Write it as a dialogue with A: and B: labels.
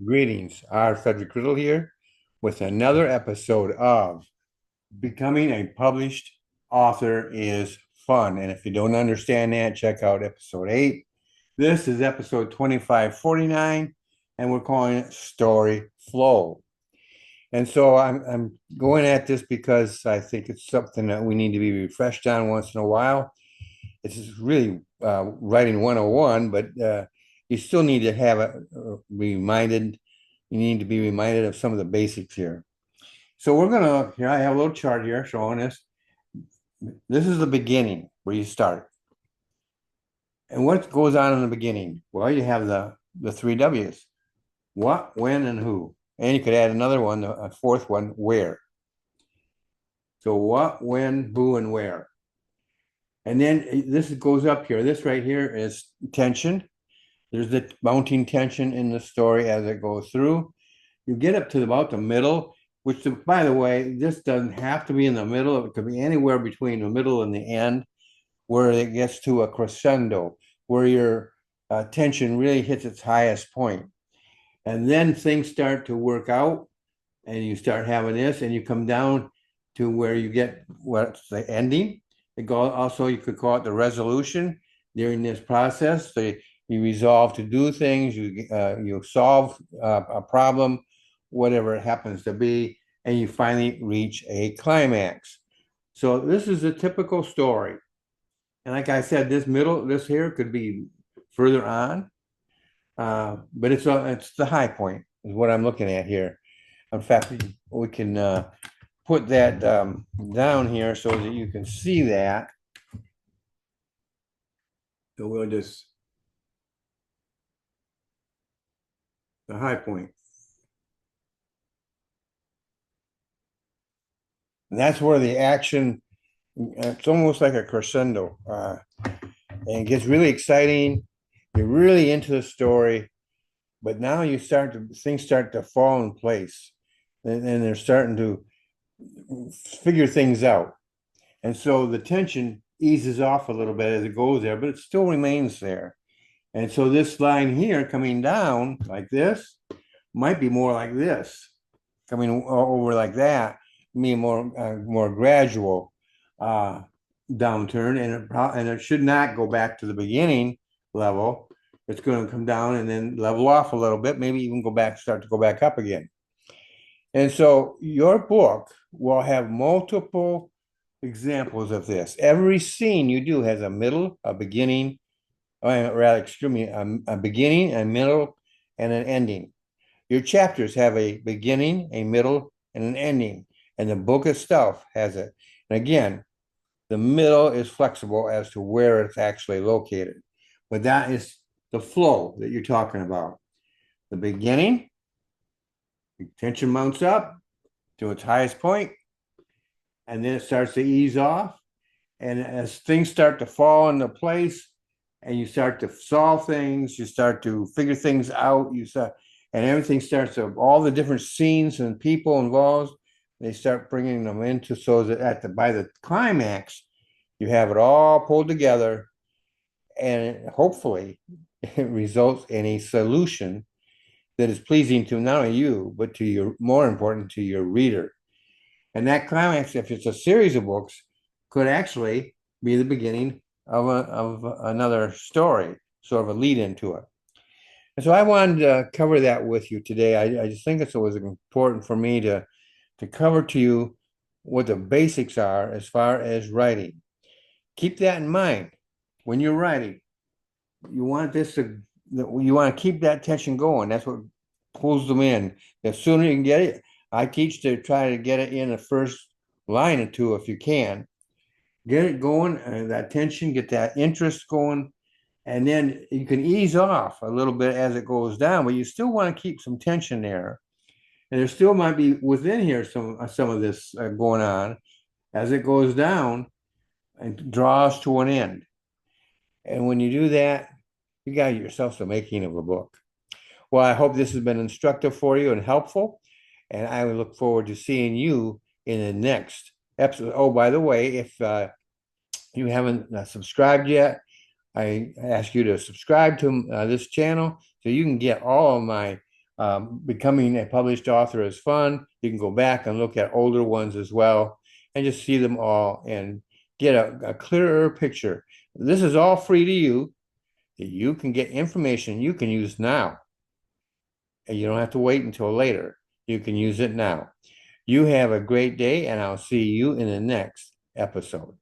A: Greetings, R. Frederick Riddle here with another episode of Becoming a Published Author is Fun. And if you don't understand that, check out episode 8. This is episode 2549, and we're calling it Story Flow. And so I'm going at this because I think it's something that we need to be refreshed on once in a while. It's really writing 101, but you still need to have it reminded. You need to be reminded of some of the basics here. So here I have a little chart here showing us. This is the beginning where you start. And what goes on in the beginning? Well, you have the three W's: what, when, and who. And you could add another one, a fourth one, where. So what, when, who, and where. And then this goes up here. This right here is tension. There's the mounting tension in the story as it goes through. You get up to about the middle, which, by the way, this doesn't have to be in the middle. It could be anywhere between the middle and the end, where it gets to a crescendo, where your tension really hits its highest point. And then things start to work out, and you start having this, and you come down to where you get what's the ending. Also, you could call it the resolution during this process. So you resolve to do things, you solve a problem, whatever it happens to be, and you finally reach a climax. So this is a typical story. And like I said, this here could be further on, but it's the high point is what I'm looking at here. In fact, we can put that down here so that you can see that. So we'll just the high point. And that's where the action, it's almost like a crescendo. And it gets really exciting. You're really into the story, but now things start to fall in place. And they're starting to figure things out. And so the tension eases off a little bit as it goes there, but it still remains there. And so this line here coming down like this might be more like this, coming over like that, mean more gradual downturn, and it should not go back to the beginning level. It's going to come down and then level off a little bit, maybe even start to go back up again. And so your book will have multiple examples of this. Every scene you do has a middle, a beginning, a beginning, a middle, and an ending. Your chapters have a beginning, a middle, and an ending, and the book itself has it. And again, the middle is flexible as to where it's actually located, but that is the flow that you're talking about. The beginning, the tension mounts up to its highest point, and then it starts to ease off. And as things start to fall into place, and you start to solve things, you start to figure things out, and everything starts to, all the different scenes and people involved, they start bringing them into, so that by the climax, you have it all pulled together, and hopefully it results in a solution that is pleasing to not only you, but more important, to your reader. And that climax, if it's a series of books, could actually be the beginning of another story, sort of a lead into it. And so I wanted to cover that with you today. I just think it was important for me to cover to you what the basics are as far as writing. Keep that in mind when you're writing. You want to keep that tension going. That's what pulls them in. The sooner you can get it, I teach to try to get it in the first line or two if you can. Get it going, that tension, get that interest going, and then you can ease off a little bit as it goes down, but you still want to keep some tension there. And there still might be within here some of this going on as it goes down and draws to an end. And when you do that, you got yourself the making of a book. Well, I hope this has been instructive for you and helpful. And I will look forward to seeing you in the next episode. Oh, by the way, if you haven't subscribed yet, I ask you to subscribe to this channel so you can get all of my Becoming a published author is fun. You can go back and look at older ones as well and just see them all and get a clearer picture. This is all free to you. You can get information you can use now, and you don't have to wait until later. You can use it now. You have a great day, and I'll see you in the next episode.